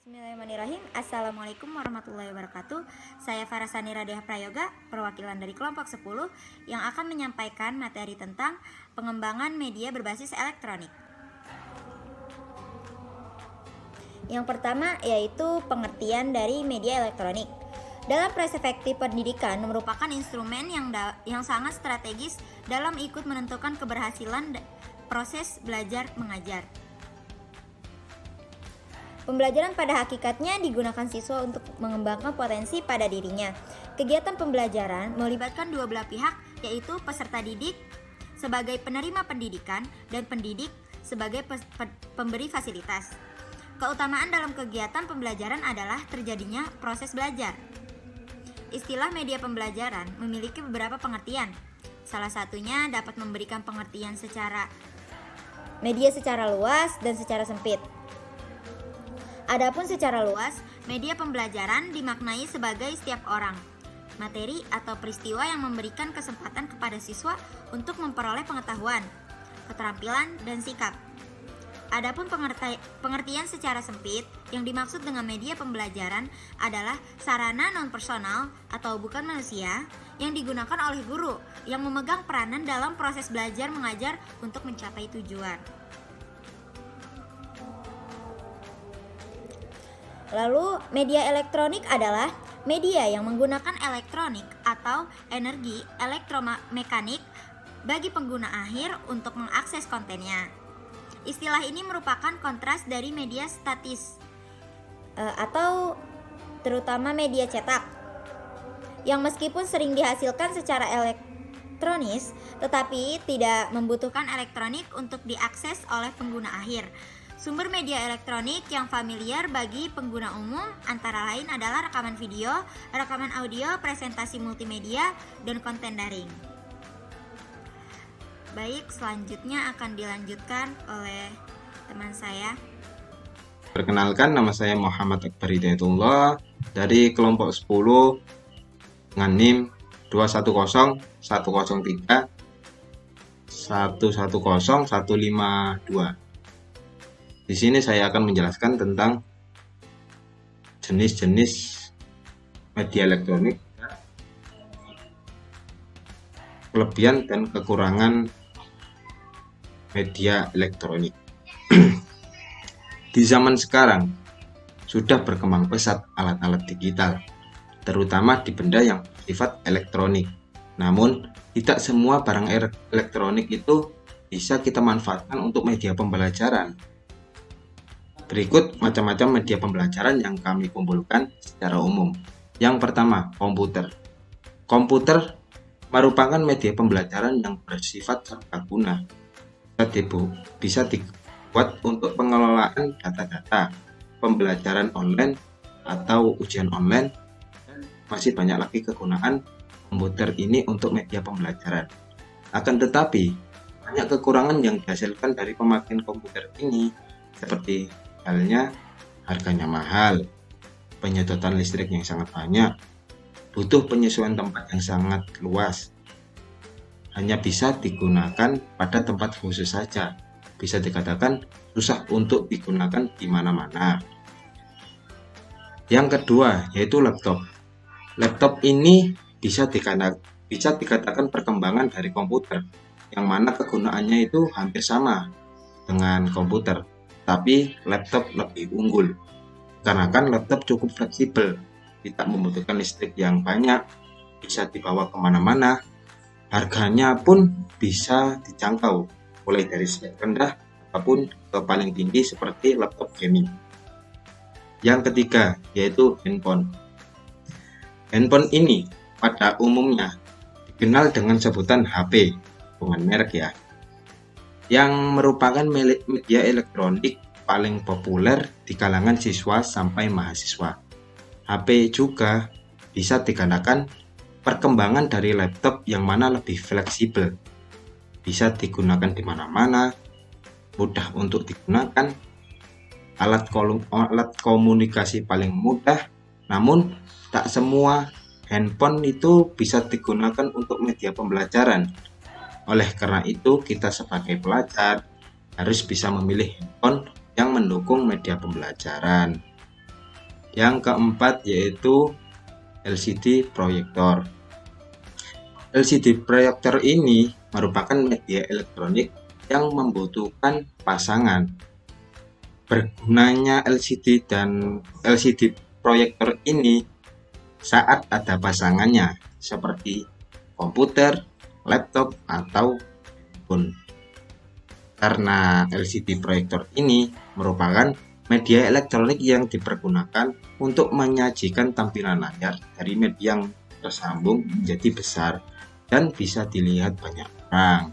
Bismillahirrahmanirrahim. Assalamualaikum warahmatullahi wabarakatuh. Saya Farasani Radeha Prayoga, perwakilan dari kelompok 10 yang akan menyampaikan materi tentang pengembangan media berbasis elektronik. Yang pertama yaitu pengertian dari media elektronik. Dalam perspektif pendidikan merupakan instrumen yang sangat strategis dalam ikut menentukan keberhasilan proses belajar mengajar. Pembelajaran pada hakikatnya digunakan siswa untuk mengembangkan potensi pada dirinya. Kegiatan pembelajaran melibatkan dua belah pihak, yaitu peserta didik sebagai penerima pendidikan dan pendidik sebagai pemberi fasilitas. Keutamaan dalam kegiatan pembelajaran adalah terjadinya proses belajar. Istilah media pembelajaran memiliki beberapa pengertian. Salah satunya dapat memberikan pengertian secara media secara luas dan secara sempit. Adapun secara luas, media pembelajaran dimaknai sebagai setiap orang, materi atau peristiwa yang memberikan kesempatan kepada siswa untuk memperoleh pengetahuan, keterampilan, dan sikap. Adapun pengertian secara sempit yang dimaksud dengan media pembelajaran adalah sarana non-personal atau bukan manusia yang digunakan oleh guru yang memegang peranan dalam proses belajar mengajar untuk mencapai tujuan. Lalu, media elektronik adalah media yang menggunakan elektronik atau energi elektromekanik bagi pengguna akhir untuk mengakses kontennya. Istilah ini merupakan kontras dari media statis atau terutama media cetak, yang meskipun sering dihasilkan secara elektronis, tetapi tidak membutuhkan elektronik untuk diakses oleh pengguna akhir. Sumber media elektronik yang familiar bagi pengguna umum antara lain adalah rekaman video, rekaman audio, presentasi multimedia, dan konten daring. Baik, selanjutnya akan dilanjutkan oleh teman saya. Perkenalkan, nama saya Muhammad Akbar Hidayatullah dari kelompok 10 dengan NIM 210 103 110 152. Di sini saya akan menjelaskan tentang jenis-jenis media elektronik, kelebihan dan kekurangan media elektronik. Di zaman sekarang sudah berkembang pesat alat-alat digital, terutama di benda yang bersifat elektronik. Namun, tidak semua barang elektronik itu bisa kita manfaatkan untuk media pembelajaran. Berikut macam-macam media pembelajaran yang kami kumpulkan secara umum. Yang pertama, komputer. Komputer merupakan media pembelajaran yang bersifat serbaguna. Bisa dibuat untuk pengelolaan data-data, pembelajaran online atau ujian online. Masih banyak lagi kegunaan komputer ini untuk media pembelajaran. Akan tetapi, banyak kekurangan yang dihasilkan dari pemakaian komputer ini, seperti halnya harganya mahal, penyedotan listrik yang sangat banyak, butuh penyesuaian tempat yang sangat luas, hanya bisa digunakan pada tempat khusus saja, bisa dikatakan susah untuk digunakan di mana-mana. Yang kedua yaitu laptop. Laptop ini bisa dikatakan perkembangan dari komputer, yang mana kegunaannya itu hampir sama dengan komputer. Tapi laptop lebih unggul karena kan laptop cukup fleksibel, tidak membutuhkan listrik yang banyak, bisa dibawa kemana-mana, harganya pun bisa dijangkau mulai dari spek rendah ataupun ke paling tinggi seperti laptop gaming. Yang ketiga yaitu handphone. Handphone ini pada umumnya dikenal dengan sebutan HP, bukan merek ya, yang merupakan media elektronik paling populer di kalangan siswa sampai mahasiswa. HP juga bisa dikatakan perkembangan dari laptop yang mana lebih fleksibel, bisa digunakan di mana-mana, mudah untuk digunakan, alat komunikasi paling mudah. Namun tak semua handphone itu bisa digunakan untuk media pembelajaran. Oleh karena itu, kita sebagai pelajar harus bisa memilih handphone yang mendukung media pembelajaran. Yang keempat yaitu LCD proyektor. LCD proyektor ini merupakan media elektronik yang membutuhkan pasangan. Bergunanya LCD dan LCD proyektor ini saat ada pasangannya seperti komputer, laptop, atau handphone. Karena LCD proyektor ini merupakan media elektronik yang dipergunakan untuk menyajikan tampilan layar dari media yang tersambung menjadi besar dan bisa dilihat banyak orang.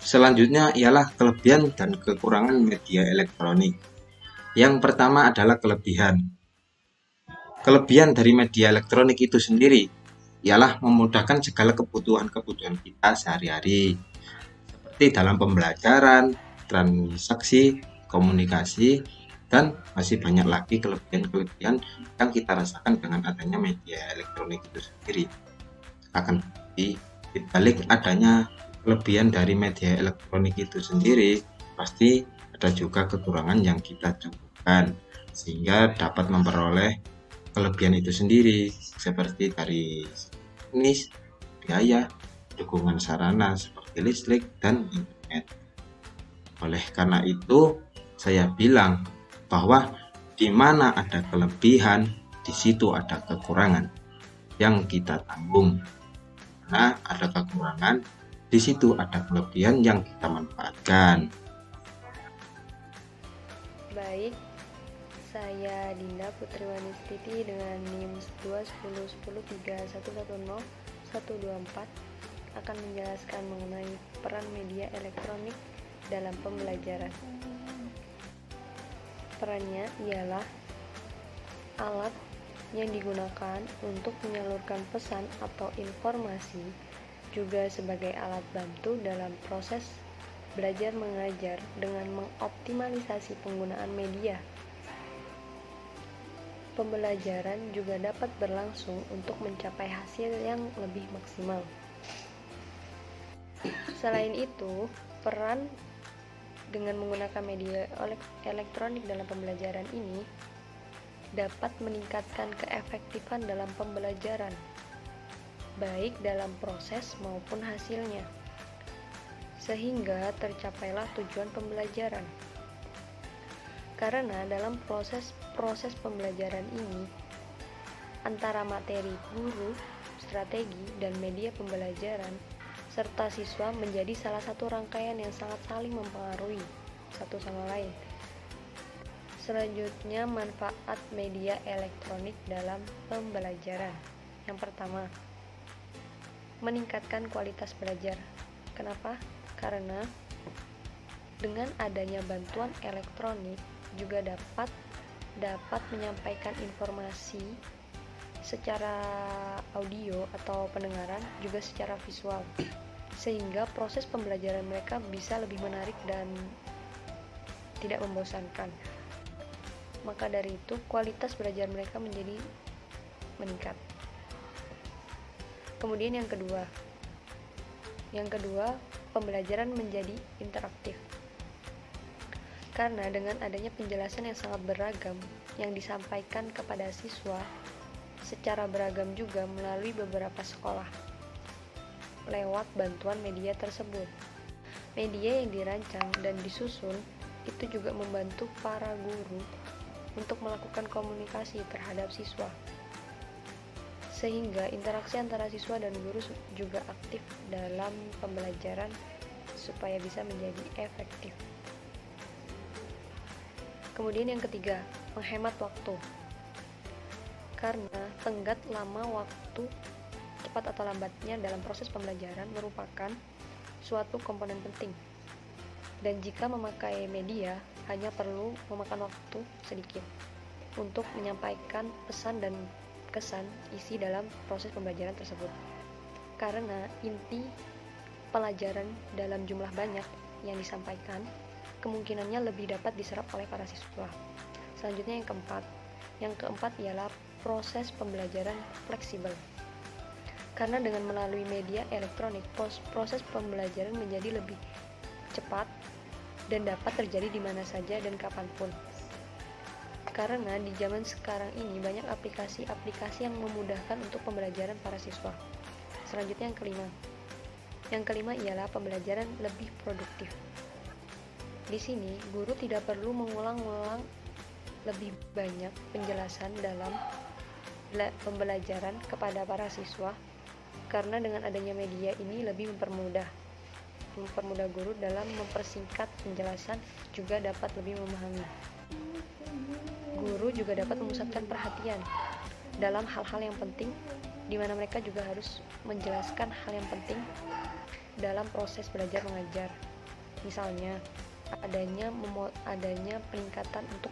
Selanjutnya ialah kelebihan dan kekurangan media elektronik. Yang pertama adalah kelebihan. Kelebihan dari media elektronik itu sendiri ialah memudahkan segala kebutuhan-kebutuhan kita sehari-hari, seperti dalam pembelajaran, transaksi, komunikasi, dan masih banyak lagi kelebihan-kelebihan yang kita rasakan dengan adanya media elektronik itu sendiri. Akan tetapi, di balik adanya kelebihan dari media elektronik itu sendiri, pasti ada juga kekurangan yang kita cukupkan, sehingga dapat memperoleh kelebihan itu sendiri, seperti dari teknis, biaya, dukungan sarana seperti listrik dan internet. Oleh karena itu, saya bilang bahwa di mana ada kelebihan, di situ ada kekurangan yang kita tanggung. Karena ada kekurangan, di situ ada kelebihan yang kita manfaatkan. Baik, saya Dinda Putri Wanistiti dengan NIM 210103110 akan menjelaskan mengenai peran media elektronik dalam pembelajaran. Perannya ialah alat yang digunakan untuk menyalurkan pesan atau informasi, juga sebagai alat bantu dalam proses belajar mengajar dengan mengoptimalisasi penggunaan media. Pembelajaran juga dapat berlangsung untuk mencapai hasil yang lebih maksimal. Selain itu, peran dengan menggunakan media elektronik dalam pembelajaran ini dapat meningkatkan keefektifan dalam pembelajaran, baik dalam proses maupun hasilnya, sehingga tercapailah tujuan pembelajaran. Karena dalam proses pembelajaran ini, antara materi guru, strategi, dan media pembelajaran, serta siswa menjadi salah satu rangkaian yang sangat saling mempengaruhi satu sama lain. Selanjutnya, manfaat media elektronik dalam pembelajaran. Yang pertama, meningkatkan kualitas belajar. Kenapa? Karena dengan adanya bantuan elektronik juga dapat menyampaikan informasi secara audio atau pendengaran, juga secara visual, sehingga proses pembelajaran mereka bisa lebih menarik dan tidak membosankan. Maka dari itu, kualitas belajar mereka menjadi meningkat. Kemudian yang kedua, pembelajaran menjadi interaktif. Karena dengan adanya penjelasan yang sangat beragam yang disampaikan kepada siswa secara beragam juga melalui beberapa sekolah lewat bantuan media tersebut. Media yang dirancang dan disusun itu juga membantu para guru untuk melakukan komunikasi terhadap siswa, sehingga interaksi antara siswa dan guru juga aktif dalam pembelajaran supaya bisa menjadi efektif. Kemudian yang ketiga, menghemat waktu. Karena tenggat lama waktu, cepat atau lambatnya dalam proses pembelajaran merupakan suatu komponen penting. Dan jika memakai media, hanya perlu memakan waktu sedikit untuk menyampaikan pesan dan kesan isi dalam proses pembelajaran tersebut. Karena inti pelajaran dalam jumlah banyak yang disampaikan, kemungkinannya lebih dapat diserap oleh para siswa. Selanjutnya yang keempat ialah proses pembelajaran fleksibel. Karena dengan melalui media elektronik, proses pembelajaran menjadi lebih cepat, dan dapat terjadi di mana saja dan kapanpun. Karena di zaman sekarang ini banyak aplikasi-aplikasi yang memudahkan untuk pembelajaran para siswa. Selanjutnya yang kelima ialah pembelajaran lebih produktif. Di sini, guru tidak perlu mengulang-ulang lebih banyak penjelasan dalam pembelajaran kepada para siswa, karena dengan adanya media ini lebih mempermudah guru dalam mempersingkat penjelasan, juga dapat lebih memahami. Guru juga dapat memusatkan perhatian dalam hal-hal yang penting, di mana mereka juga harus menjelaskan hal yang penting dalam proses belajar mengajar. Misalnya, adanya peningkatan untuk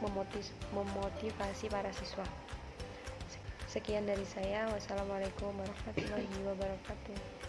memotivasi para siswa. Sekian dari saya. Wassalamualaikum warahmatullahi wabarakatuh.